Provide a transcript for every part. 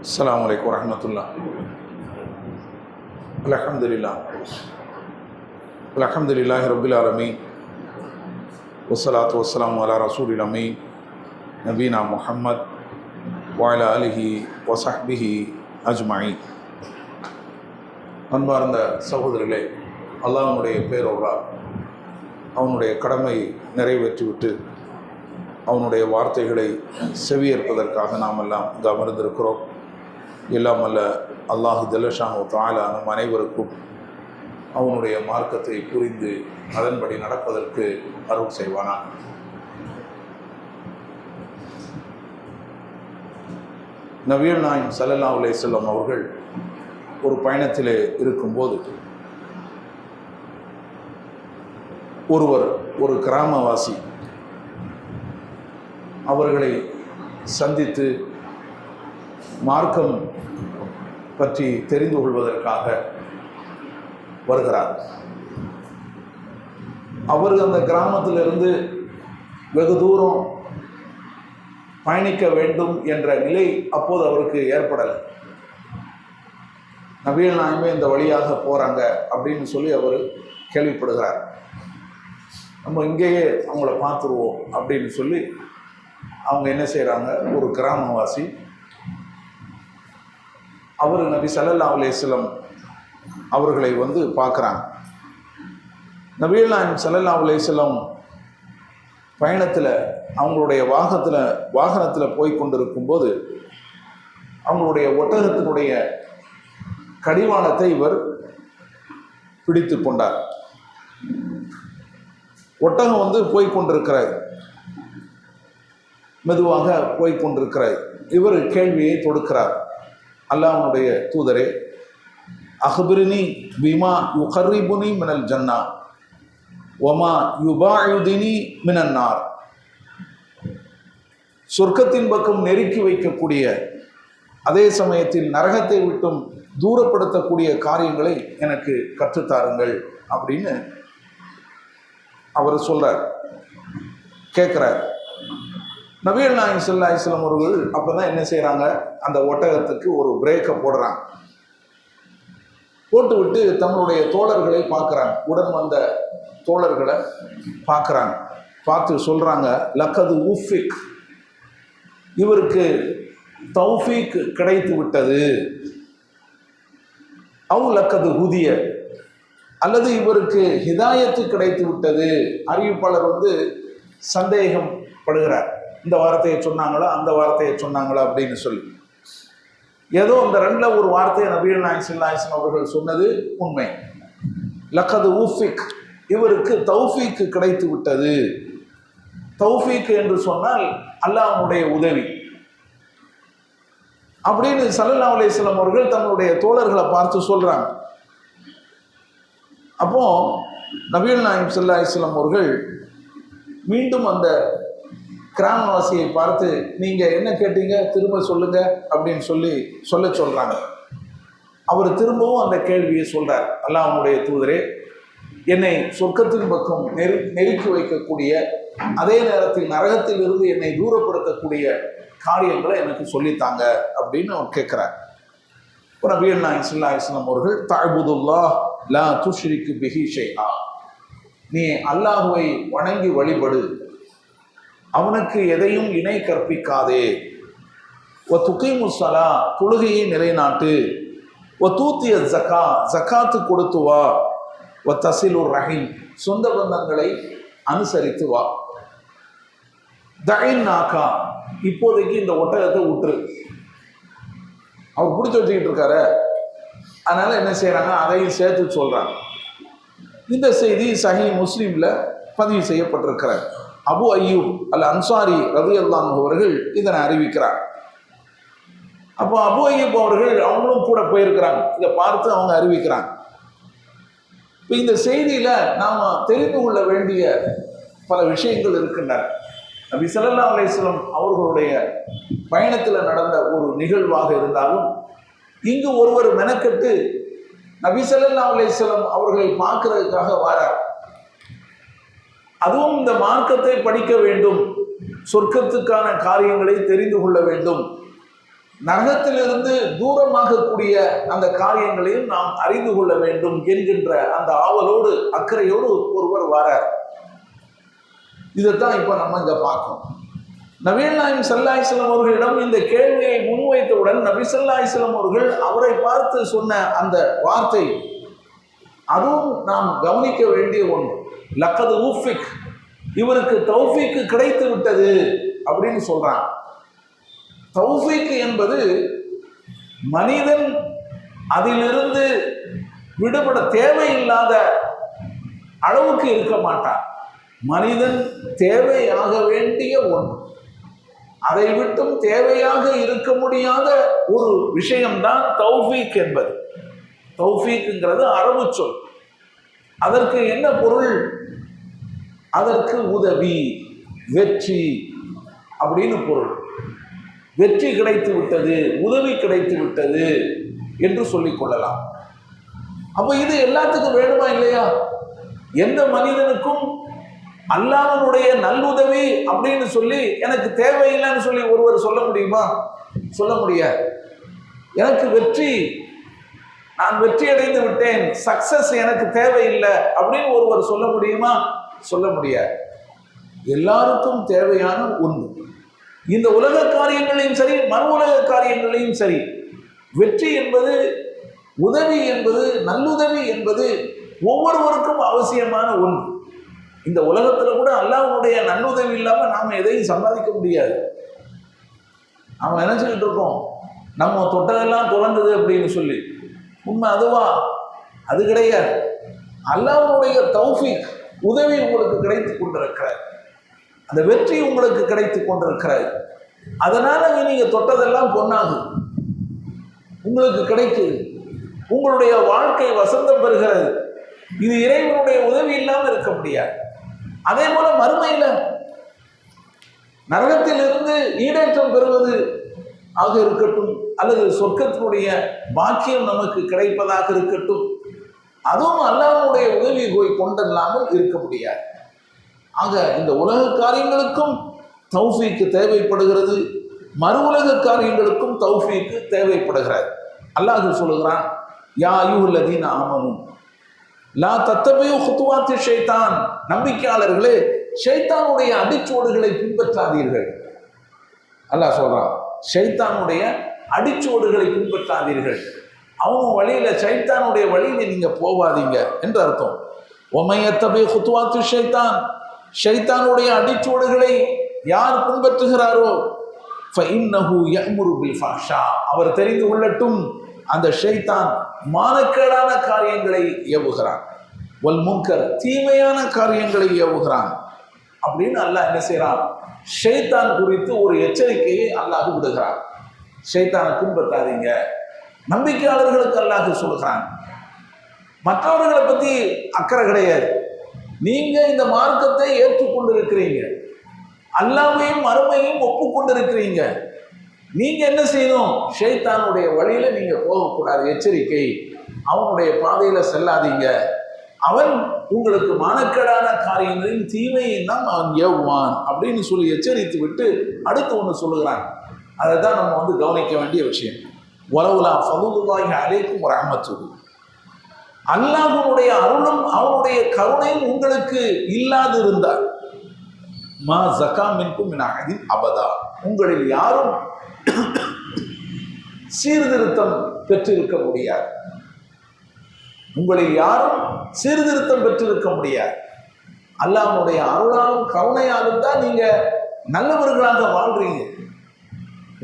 அஸ்ஸலாமு அலைக்கும் வரஹ்மத்துல்லாஹ். அல்ஹம்துலில்லாஹி ரப்பில் ஆலமீன் வஸ்ஸலாத்து வஸ்ஸலாமு அலா ரசூலில் அமீன் நபீனா முஹம்மத் வ அலா ஆலிஹி வ ஸஹ்பிஹி அஜ்மஈன். அன்பார்ந்த சகோதரர்களே, அல்லாஹ்வுடைய பேரொருளால் அவனுடைய கடமை நிறைவேற்றிவிட்டு அவனுடைய வார்த்தைகளை செவியேற்பதற்காக நாம் எல்லாம் இங்கு அமர்ந்திருக்கிறோம். எல்லாம் அல்ல அல்லாஹு ஜல்லஷானு தஆலா நம் அனைவருக்கும் அவனுடைய மார்க்கத்தை புரிந்து அதன்படி நடப்பதற்கு அருள் செய்வானாக. நபிகள் நாயகம் ஸல்லல்லாஹு அலைஹி வஸல்லம் அவர்கள் ஒரு பயணத்திலே இருக்கும்போது ஒரு கிராமவாசி அவர்களை சந்தித்து மார்க்கம் பற்றி தெரிந்து கொள்வதற்காக வருகிறார். அவர் அந்த கிராமத்திலிருந்து வெகு தூரம் பயணிக்க வேண்டும் என்ற நிலை அப்போது அவருக்கு ஏற்படலை. நபிகள் நாயகமே இந்த வழியாக போகிறாங்க அப்படின்னு சொல்லி அவர் கேள்விப்படுகிறார். நம்ம இங்கேயே அவங்கள பார்த்துருவோம் அப்படின்னு சொல்லி அவங்க என்ன செய்கிறாங்க, ஒரு கிராமவாசி அவர் நபி ஸல்லல்லாஹு அலைஹி வஸல்லம் அவர்களை பார்க்குறாங்க. நபிகள் நாயகம் ஸல்லல்லாஹு அலைஹி வஸல்லம் பயணத்தில் அவங்களுடைய வாகனத்தில் போய் கொண்டிருக்கும்போது அவங்களுடைய ஒட்டகத்தினுடைய கடிவாளத்தை இவர் பிடித்து கொண்டார். ஒட்டகம் போய்கொண்டிருக்கிறார், மெதுவாக போய்கொண்டிருக்கிறார். இவர் கேள்வியை தொடுக்கிறார், அல்லாஹ்வுடைய தூதரே, அஹ்பிர்னி பிமா யுகர்ரிபுனி மினல் ஜன்னா வமா யுபாயுதினி மினன் நார். சொர்க்கத்தின் பக்கம் நெருக்கி வைக்கக்கூடிய அதே சமயத்தில் நரகத்தை விட்டும் தூரப்படுத்தக்கூடிய காரியங்களை எனக்கு கற்றுத்தாருங்கள் அப்படின்னு அவர் சொல்றார், கேட்குறார். நபிகள் நாயகம் ஸல்லல்லாஹு அலைஹி வஸல்லம் அவர்கள் அப்போதான் என்ன செய்கிறாங்க, அந்த ஒட்டகத்துக்கு ஒரு பிரேக்கை போடுறாங்க. போட்டுவிட்டு தங்களுடைய தோழர்களை பார்க்குறாங்க, உடன் வந்த தோழர்களை பார்க்குறாங்க. பார்த்து சொல்கிறாங்க, லக்கது உஃபிக், இவருக்கு தௌஃபீக் கிடைத்து விட்டது. அவு லக்கது ஹுதிய, அல்லது இவருக்கு ஹிதாயத்து கிடைத்து விட்டது. அறிவிப்பாளர் சந்தேகம் படுகிறார், இந்த வார்த்தையை சொன்னாங்களா அந்த வார்த்தையை சொன்னாங்களா அப்படின்னு சொல்லி. ஏதோ இந்த ரெண்டில் ஒரு வார்த்தையை நபிகள் நாயகம் ஸல்லல்லாஹு அலைஹி வஸல்லம் அவர்கள் சொன்னது உண்மை. லக்கது உஃபிக், இவருக்கு தௌஃபீக் கிடைத்து விட்டது. தௌஃபீக் என்று சொன்னால் அல்லாஹ்வுடைய உதவி அப்படின்னு ஸல்லல்லாஹு அலைஹி வஸல்லம் அவர்கள் தங்களுடைய தோழர்களை பார்த்து சொல்றாங்க. அப்போ நபிகள் நாயகம் ஸல்லல்லாஹு அலைஹி வஸல்லம் அவர்கள் மீண்டும் அந்த கிராமவாசியை பார்த்து, நீங்க என்ன கேட்டீங்க, திரும்ப சொல்லுங்க அப்படின்னு சொல்றாங்க. அவர் திரும்பவும் அந்த கேள்வியை சொல்றார், அல்லாஹ்வுடைய தூதரே, என்னை சொர்க்கத்தின் பக்கம் நெருக்கி வைக்கக்கூடிய அதே நேரத்தில் நரகத்தில் இருந்து என்னை தூரப்படுத்தக்கூடிய காரியங்களை எனக்கு சொல்லித்தாங்க அப்படின்னு அவர் கேட்கிறார். நபிகள் நாயகம் ஸல்லல்லாஹு அலைஹி வஸல்லம் அவர்கள், தஅபுதுல்லாஹ் லா துஷ்ரிகு பிஹி ஷைஆ, நீ அல்லாஹ்வை வணங்கி வழிபடு, அவனுக்கு எதையும் இணை கற்பிக்காதே. ஒ துகீமு ஸலா, தொழுகையை நிலைநாட்டு. ஒ தூத்திய ஜக்கா, ஜக்காத்து கொடுத்து வா. ஒ தஸிலுர் ரஹீம், சொந்த பந்தங்களை அனுசரித்து வா. தஇன் நாகா, இப்போதைக்கு இந்த ஒட்டகத்தை விட்டுரு. அவர் பிடிச்சி வச்சுக்கிட்டு இருக்காரு, அதனால என்ன செய்யறாங்க, அதையும் சேர்த்து சொல்றாங்க. இந்த செய்தி சஹீஹ் முஸ்லிம்ல பதிவு செய்யப்பட்டிருக்கிறார். அபு அய்யூப் அல் அன்சாரி ரலியல்லாஹு அன்ஹு அவர்கள் இதனை அறிவிக்கிறார். அப்போ அபு அய்யூப் அவர்கள் அவங்களும் கூட போயிருக்கிறாங்க, இதை பார்த்து அவங்க அறிவிக்கிறாங்க. இப்போ இந்த செய்தியில நாம தெரிந்து கொள்ள வேண்டிய பல விஷயங்கள் இருக்கின்றன. நபி ஸல்லல்லாஹு அலைஹி வஸல்லம் அவர்களுடைய பயணத்தில் நடந்த ஒரு நிகழ்வாக இருந்தாலும், இங்கு ஒருவர் மெனக்கெட்டு நபி ஸல்லல்லாஹு அலைஹி வஸல்லம் அவர்களை பார்க்கிறதுக்காக வாரார். அதுவும் இந்த மார்க்கத்தை படிக்க வேண்டும், சொர்க்கத்துக்கான காரியங்களை தெரிந்து கொள்ள வேண்டும் நரகத்திலிருந்து தூரமாகக்கூடிய அந்த காரியங்களையும் நாம் அறிந்து கொள்ள வேண்டும் என்கின்ற அந்த ஆவலோடு அக்கறையோடு ஒருவர் வரார். இதைத்தான் இப்ப நம்ம இங்க பார்க்கோம். நபிகள் நாயகம் ஸல்லல்லாஹு அலைஹி வஸல்லம் அவர்களிடம் இந்த கேள்வியை முன்வைத்தவுடன் நபி ஸல்லல்லாஹு அலைஹி வஸல்லம் அவர்கள் அவரை பார்த்து சொன்ன அந்த வார்த்தை, அதுவும் நாம் கவனிக்க வேண்டிய ஒன்று. லக்கது ஊஃபிக், இவருக்கு தௌஃபீக் கிடைத்து விட்டது அப்படின்னு சொல்றான். தௌஃபீக் என்பது மனிதன் அதிலிருந்து விடுபட தேவையில்லாத அளவுக்கு இருக்க மாட்டான். மனிதன் தேவையாக வேண்டிய ஒன்று, அதை விட்டும் தேவையாக இருக்க முடியாத ஒரு விஷயம்தான் தௌஃபீக் என்பது. தௌஃபீக்ங்கிறது அரபு சொல். அதற்கு என்ன பொருள்? அதற்கு உதவி, வெற்றி அப்படின்னு பொருள். வெற்றி கிடைத்து விட்டது, உதவி கிடைத்து விட்டது என்று சொல்லிக் கொள்ளலாம். அப்போ இது எல்லாத்துக்கும் வேணுமா இல்லையா? எந்த மனிதனுக்கும் அல்லாஹ்வுடைய நல்லுதவி அப்படின்னு சொல்லி எனக்கு தேவையில்லைன்னு சொல்லி ஒருவர் சொல்ல முடியுமா? சொல்ல முடியாது. எனக்கு வெற்றி, நான் வெற்றி அடைந்து விட்டேன், சக்சஸ் எனக்கு தேவையில்லை அப்படின்னு ஒருவர் சொல்ல முடியுமா? சொல்ல முடியாது. எல்லாருக்கும் தேவையான ஒன்று. இந்த உலக காரியங்களையும் சரி, மறு உலக காரியங்களையும் சரி, வெற்றி என்பது, உதவி என்பது, நல்லுதவி என்பது ஒவ்வொருவருக்கும் அவசியமான ஒன்று. இந்த உலகத்தில் கூட அல்லாஹ்வுடைய நல்லுதவி இல்லாமல் நாம் எதையும் சம்பாதிக்க முடியாது. நாம் நினைச்சுக்கிட்டு இருக்கோம் நம்ம தொட்டதெல்லாம் தொடர்ந்தது அப்படின்னு சொல்லி. உண்மை அதுவா? அது கிடையாது. அல்லாஹ்வுடைய தௌஃபீக், உதவி உங்களுக்கு கிடைத்து கொண்டிருக்கிறார், அந்த வெற்றி உங்களுக்கு கிடைத்து கொண்டிருக்கிறார். அதனால நீங்க தொட்டதெல்லாம் பொன்னாகுது, உங்களுக்கு கிடைக்குது, உங்களுடைய வாழ்க்கை வசந்தம் பெறுகிறது. இது இறைவனுடைய உதவி இல்லாமல் இருக்க முடியாது. அதே போல மறுமையில நரகத்திலிருந்து ஈடேற்றம் பெறுவது ஆக இருக்கட்டும், அல்லது சொர்க்கத்தினுடைய பாக்கியம் நமக்கு கிடைப்பதாக இருக்கட்டும், அதுவும் அல்லாஹ்வுடைய உதவி கொண்டல்லாமல் இருக்க முடியாது. ஆக இந்த உலக காரியங்களுக்கும் தௌஃபீக்கு தேவைப்படுகிறது, மறு உலக காரியங்களுக்கும் தௌஃபீக்கு தேவைப்படுகிறது. அல்லாஹ் சொல்லுகிறான், யா அய்யுஹல்லதீன ஆமனூ லா தத்தபியூ குதுவாத்தி ஷைத்தான், நம்பிக்கையாளர்களே ஷைத்தானுடைய அடிச்சுவடுகளை பின்பற்றாதீர்கள். அல்லாஹ் சொல்றான், ஷைத்தானுடைய அடிச்சுவடுகளை பின்பற்றாதீர்கள். அவங்க வழியில, ஷைத்தானுடைய வழியில நீங்க போவாதீங்க என்று அர்த்தம். ஒமையத்தபி குதுவாத்தி ஷைத்தான், ஷைத்தானுடைய அடிச்சுவடுகளை யார் பின்பற்றுகிறாரோ ஃபஇன்னஹு யஅமுரு பில் ஃபஹ்ஷா, அவர் தெரிந்து கொள்ளட்டும், அந்த ஷைத்தான் மானக்கேடான காரியங்களை ஏவுகிறான், வல் முன்கர், தீமையான காரியங்களை ஏவுகிறான் அப்படின்னு அல்லாஹ் என்ன செய்யறான்? ஷைத்தான் குறித்து ஒரு எச்சரிக்கையை அல்லாஹ் விடுகிறான். ஷைத்தானை பின்பற்றாதீங்க. நம்பிக்கையாளர்களுக்கு அல்லாஹ் சொல்கிறான். மற்றவர்களை பத்தி அக்கறை கிடையாது. நீங்க இந்த மார்க்கத்தை ஏற்றுக்கொண்டு இருக்கிறீங்க, அல்லாஹ்வையும் மறுமையும் ஒப்புக்கொண்டிருக்கிறீங்க. நீங்க என்ன செய்யணும்? ஷைத்தானுடைய வழியில நீங்க போகக்கூடாது, எச்சரிக்கை. அவனுடைய பாதையில செல்லாதீங்க. அவன் உங்களுக்கு மானக்கேடான காரியங்களின் தீமையை தான் அவன் ஏவுவான் அப்படின்னு சொல்லி எச்சரித்து விட்டு அடுத்து ஒன்று சொல்லுகிறான். அதை தான் நம்ம கவனிக்க வேண்டிய விஷயம். வலவுலா ஃபதுலுல்லாஹி அலைக்கும் வரஹ்மத்துஹு, அல்லாஹ்வுடைய அருளும் அவனுடைய கருணையும் உங்களுக்கு இல்லாது இருந்தால், மா ஸகா மின்கும் மின் அஹதின் அபதா, உங்களில் யாரும் சீர்திருத்தம் பெற்றிருக்க முடியாது. உங்களில் யாரும் சீர்திருத்தம் பெற்றிருக்க முடியாது. அல்லாஹ்வுடைய அருளாலும் கருணையாலும் தான் நீங்க நல்லவர்களாக வாழ்றீங்க.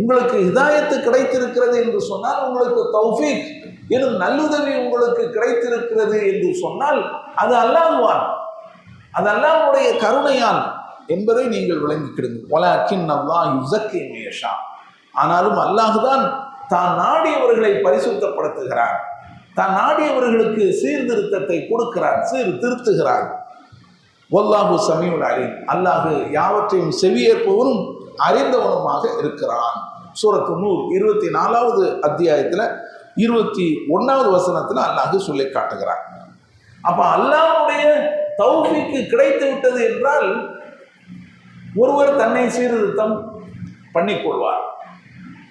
உங்களுக்கு ஹிதாயத்து கிடைத்திருக்கிறது என்று சொன்னால், உங்களுக்கு தௌஃபீக் எனும் நல்லுதவி உங்களுக்கு கிடைத்திருக்கிறது என்று சொன்னால், அது அல்லாஹ்வால், அது அல்லாஹ்வுடைய கருணையால் என்பதை நீங்கள் விளங்கிக்கிடுங்க. வலக்கின் அல்லாஹ் யுஸக்கி மன் யஷா, ஆனாலும் அல்லாஹ்தான் தான் நாடியவர்களை பரிசுத்தப்படுத்துகிறார், தான் நாடியவர்களுக்கு சீர்திருத்தத்தை கொடுக்கிறார், சீர்திருத்துகிறார். வல்லாஹு சமீஉல் அலீம், அல்லாஹ் யாவற்றையும் செவியேற்பவனும் அறிந்தவனுமாக இருக்கிறான். சூரத்து நூர் 24வது அத்தியாயத்தில் 21வது வசனத்தில் அல்லாஹ் சொல்லி காட்டுகிறார். அப்ப அல்லாஹ்வுடைய தௌஃபீக்கு கிடைத்து விட்டது என்றால் ஒருவர் தன்னை சீர்திருத்தம் பண்ணிக்கொள்வார்.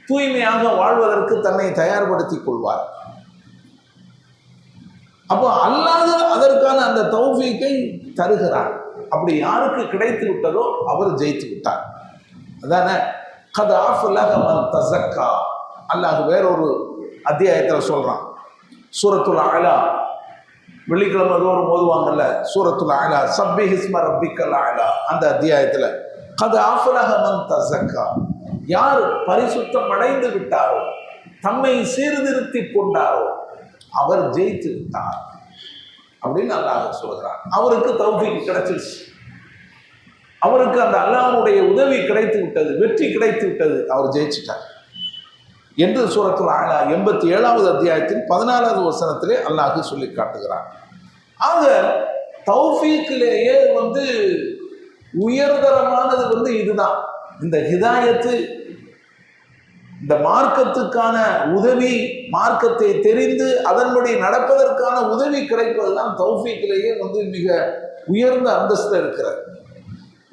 தூய்மையாக வாழ்வதற்கு தன்னை தயார்படுத்திக் கொள்வார். அப்போ அல்லாஹ் அதற்கான அந்த தௌஃபீக்கை தருகிறார். அப்படி யாருக்கு கிடைத்து விட்டதோ அவர் ஜெயித்து விட்டார். அதான கத் அஃப்லஹ மன் தஸக்கா. அல்லாஹ் வேறொரு அத்தியாயத்தில் சொல்றான். சூரத்துல் அலா, வெள்ளிக்கிழமை தோறும் ஓதுவாங்கல்ல சூரத்துல் அலா, சப்பிஹ் இஸ்ம ரப்பிக்கல் அலா, அந்த அத்தியாயத்தில் கத் அஃப்லஹ மன் தஸக்கா, யார் பரிசுத்தம் அடைந்து விட்டாரோ, தம்மை சீர்திருத்தி கொண்டாரோ அவர் ஜெயித்து விட்டார் அப்படின்னு அல்லாஹ் சொல்கிறார். அவருக்கு தௌஃபீக் கிடைச்சிருச்சு, அவருக்கு அந்த அல்லாஹ்வுடைய உதவி கிடைத்து விட்டது, வெற்றி கிடைத்து விட்டது, அவர் ஜெயிச்சிட்டார் என்று சூரத்துல் அலா 87வது அத்தியாயத்தின் 14வது வசனத்திலே அல்லாஹ் சொல்லி காட்டுகிறார். ஆக தௌஃபீக்கிலேயே உயர்தரமானது இதுதான். இந்த ஹிதாயத்து, இந்த மார்க்கத்துக்கான உதவி, மார்க்கத்தை தெரிந்து அதன்படி நடப்பதற்கான உதவி கிடைப்பதுதான் தௌஃபீக்கிலேயே மிக உயர்ந்த அந்தஸ்து இருக்கிறது.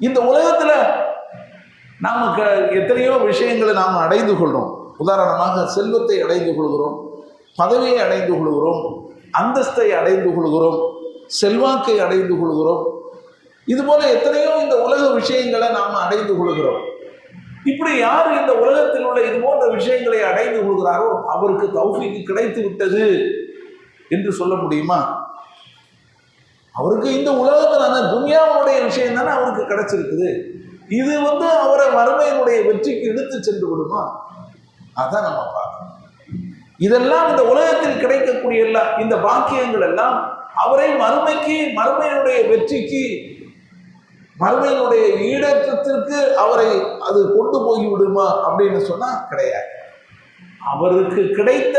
இந்த உலகத்துல நாம எத்தனையோ விஷயங்களை நாம் அடைந்து கொள்றோம். உதாரணமாக செல்வத்தை அடைந்து கொள்கிறோம், பதவியை அடைந்து கொள்கிறோம், அந்தஸ்தை அடைந்து கொள்கிறோம், செல்வாக்கை அடைந்து கொள்கிறோம். இது போல எத்தனையோ இந்த உலக விஷயங்களை நாம் அடைந்து கொள்கிறோம். இப்படி யார் இந்த உலகத்தில் உள்ள இது போன்ற விஷயங்களை அடைந்து கொள்கிறாரோ அவருக்கு தௌஃபீக் கிடைத்து விட்டது என்று சொல்ல முடியுமா? அவருக்கு இந்த உலகத்திலான துன்யாவுடைய விஷயம் தானே அவருக்கு கிடைச்சிருக்குது. இது அவரை மறுமையினுடைய வெற்றிக்கு இழுத்து சென்று விடுமா? அதான் நம்ம பார்க்கணும். இதெல்லாம் இந்த உலகத்தில் கிடைக்கக்கூடிய இந்த பாக்கியங்கள் எல்லாம் அவரை மறுமையினுடைய வெற்றிக்கு, மறுமையினுடைய ஈடேற்றத்திற்கு அவரை அது கொண்டு போய் விடுமா அப்படின்னு சொன்னா கிடையாது. அவருக்கு கிடைத்த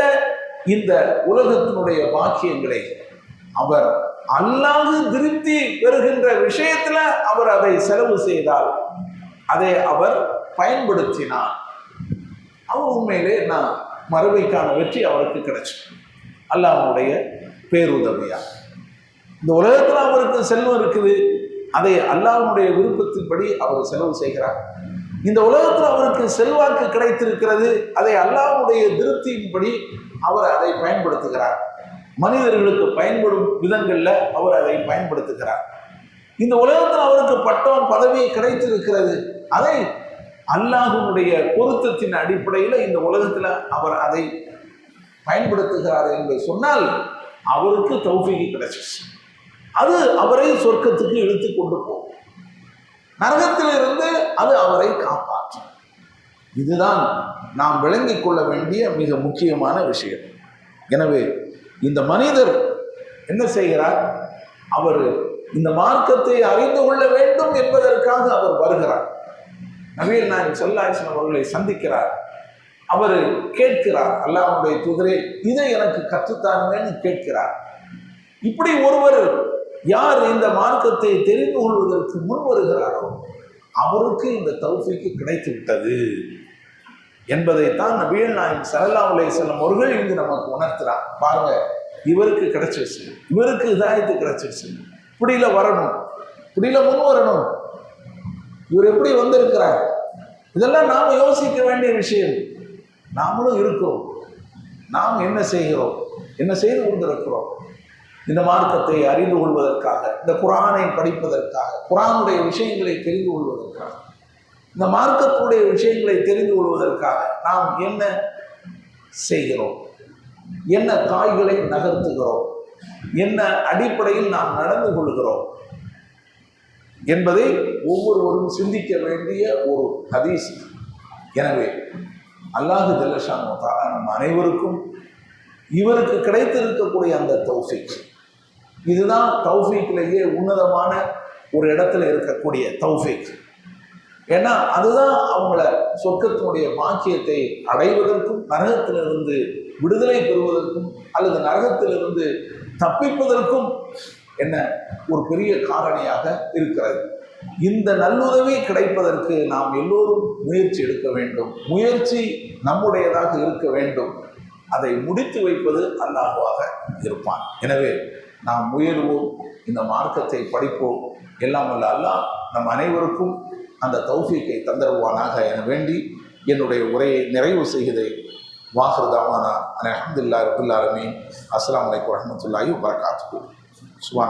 இந்த உலகத்தினுடைய பாக்கியங்களை அவர் அல்லாஹ் திருப்தி பெறுகின்ற விஷயத்துல அவர் அதை செலவு செய்தால், அதை அவர் பயன்படுத்தினார், அவர் உண்மையிலே மறுமைக்கான வெற்றி அவருக்கு கிடைச்சு அல்லாஹ்வுடைய பேருதவியா. இந்த உலகத்துல அவருக்கு செல்வம் இருக்குது, அதை அல்லாஹ்வுடைய விருப்பத்தின்படி அவர் செலவு செய்கிறார். இந்த உலகத்தில் அவருக்கு செல்வாக்கு கிடைத்திருக்கிறது, அதை அல்லாஹ்வுடைய திருப்தியின்படி அவர் அதை பயன்படுத்துகிறார். மனிதர்களுக்கு பயன்படும் விதங்கள்ல அவர் அதை பயன்படுத்துகிறார். இந்த உலகத்தில் அவருக்கு பட்டம் பதவி கிடைத்திருக்கிறது, அதை அல்லாஹ்வுடைய பொருத்தத்தின் அடிப்படையில் இந்த உலகத்தில் அவர் அதை பயன்படுத்துகிறார் என்று சொன்னால் அவருக்கு தௌஃபீக் கிடைச்சிச்சு. அது அவரை சொர்க்கத்துக்கு இழுத்து கொண்டு போகும், நரகத்திலிருந்து அது அவரை காப்பாற்றும். இதுதான் நாம் விளங்கிக் கொள்ள வேண்டிய மிக முக்கியமான விஷயம். எனவே இந்த மனிதர் என்ன செய்கிறார்? அவர் இந்த மார்க்கத்தை அறிந்து கொள்ள வேண்டும் என்பதற்காக அவர் வருகிறார். நபிகள் நாயகம் ஸல்லல்லாஹு அலைஹி வஸல்லம் அவர்களை சந்திக்கிறார். அவர் கேட்கிறார், அல்லாஹ்வுடைய தூதரே இதை எனக்கு கற்றுத்தாருங்கன்னு கேட்கிறார். இப்படி ஒருவர் யார் இந்த மார்க்கத்தை தெரிந்து கொள்வதற்கு முன் வருகிறாரோ அவருக்கு இந்த தௌஃபீக் கிடைத்து விட்டது என்பதைத்தான் நபிகள் நாயகம் ஸல்லல்லாஹு அலைஹி வஸல்லம் அவர்கள் இங்கு நமக்கு உணர்த்துறார். பாருங்க, இவருக்கு கிடைச்சிருச்சு, இவருக்கு ஹிதாயத்து கிடைச்சிருச்சு, இப்படியில வரணும், இப்படியில முன் வரணும், இவர் எப்படி வந்திருக்கிறார், இதெல்லாம் நாம் யோசிக்க வேண்டிய விஷயம். நாமளும் இருக்கிறோம், நாம் என்ன செய்கிறோம், என்ன செய்து கொண்டிருக்கிறோம்? இந்த மார்க்கத்தை அறிந்து கொள்வதற்காக, இந்த குர்ஆனை படிப்பதற்காக, குர்ஆனுடைய விஷயங்களை தெரிந்து கொள்வதற்காக, இந்த மார்க்கத்துடைய விஷயங்களை தெரிந்து கொள்வதற்காக நாம் என்ன செய்கிறோம், என்ன காய்களை நகர்த்துகிறோம், என்ன அடிப்படையில் நாம் நடந்து கொள்கிறோம் என்பதை ஒவ்வொருவரும் சிந்திக்க வேண்டிய ஒரு ஹதீஸ். எனவே அல்லாஹ் ஜல்ல ஷானஹு வ தஆலா நம் அனைவருக்கும் இவருக்கு கிடைத்திருக்கக்கூடிய அந்த தௌஃபீக், இதுதான் தௌஃபீக்கிலேயே உன்னதமான ஒரு இடத்துல இருக்கக்கூடிய தௌஃபீக். ஏன்னா அதுதான் அவங்கள சொர்க்கத்தினுடைய பாக்கியத்தை அடைவதற்கும், நரகத்திலிருந்து விடுதலை பெறுவதற்கும் அல்லது நரகத்திலிருந்து தப்பிப்பதற்கும் என்ன ஒரு பெரிய காரணியாக இருக்கிறது. இந்த நல்லுதவி கிடைப்பதற்கு நாம் எல்லோரும் முயற்சி எடுக்க வேண்டும். முயற்சி நம்முடையதாக இருக்க வேண்டும். அதை முடித்து வைப்பது அல்லாஹ்வாக இருப்பான். எனவே நாம் முயல்வோம், இந்த மார்க்கத்தை படிப்போம். எல்லாம் வல்ல அல்லாஹ் நம் அனைவருக்கும் அந்த தௌஃபீக்கை தந்தருவானாக என வேண்டி என்னுடைய உரையை நிறைவு செய்கிறேன். வாஹிர் தாவானா அல்ஹம்துலில்லாஹி ரப்பில் ஆலமீன். அஸ்ஸலாமு அலைக்கும் வரஹ்மத்துல்லாஹி வபரகாத்துஹு. சுப்ஹான